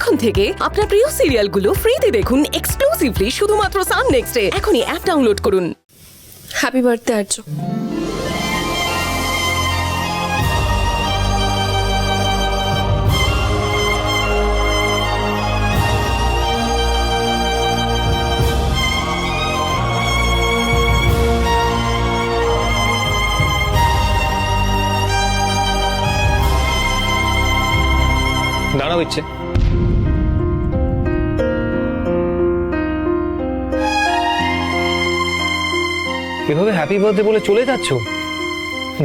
এখন থেকে আপনার প্রিয় সিরিয়ালগুলো ফ্রিতে দেখুন এক্সক্লুসিভলি শুধুমাত্র সান নেক্সটে। এখনই অ্যাপ ডাউনলোড করুন। হ্যাপি বার্থডে আর্য। দাঁড়াও ইচ্ছে, এভাবে হ্যাপি বার্থডে বলে চলে যাচ্ছ?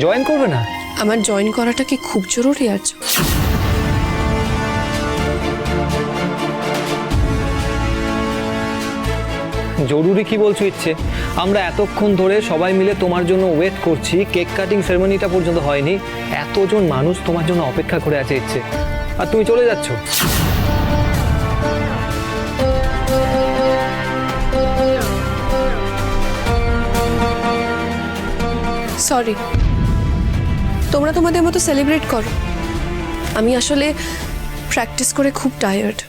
জয়েন করবে না? আমার জয়েন করাটা কি খুব জরুরি আর্য? জরুরি কি বলছো ইচ্ছে? আমরা এতক্ষণ ধরে সবাই মিলে তোমার জন্য ওয়েট করছি, কেক কাটিং সেরেমনিটা পর্যন্ত হয়নি, এতজন মানুষ তোমার জন্য অপেক্ষা করে আছে ইচ্ছে, আর তুমি চলে যাচ্ছ। সরি, তোমরা তোমাদের মতো সেলিব্রেট করো। আমি আসলে প্র্যাকটিস করে খুব টায়ার্ড।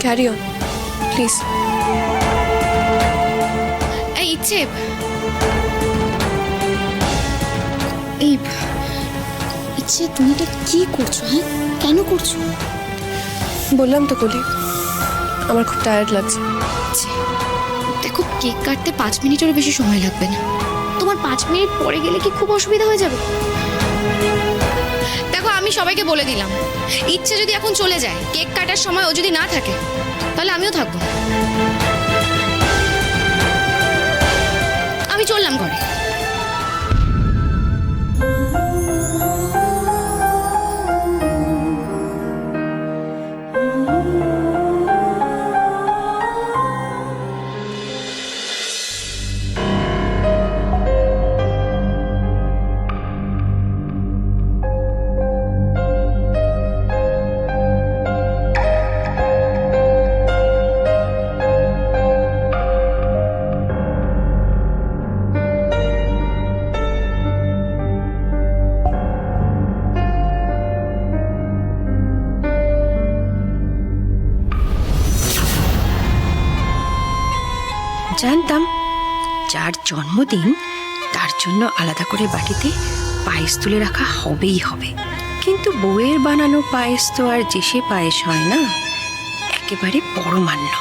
Carry on please. এই ইচ্ছে, এই ইচ্ছে তুমি এটা কি করছো? হ্যাঁ, কেন করছো? বললাম তো কলি, আমার খুব টায়ার্ড লাগছে। দেখো, কেক কাটতে 5 মিনিটেরও বেশি সময় লাগবে না। তোমার 5 মিনিট পরে গেলে কি খুব অসুবিধা হয়ে যাবে? দেখো, আমি সবাইকে বলে দিলাম, ইচ্ছে যদি এখন চলে যায়, কেক কাটার সময় ও যদি না থাকে, তাহলে আমিও থাকবো। আমি চললাম ঘরে। জানতাম যার জন্মদিন তার জন্য আলাদা করে বাটিতে পায়েস তুলে রাখা হবেই হবে, কিন্তু বউয়ের বানানো পায়েস তো আর যে সে পায়েস হয় না, একেবারে পরমান্ন।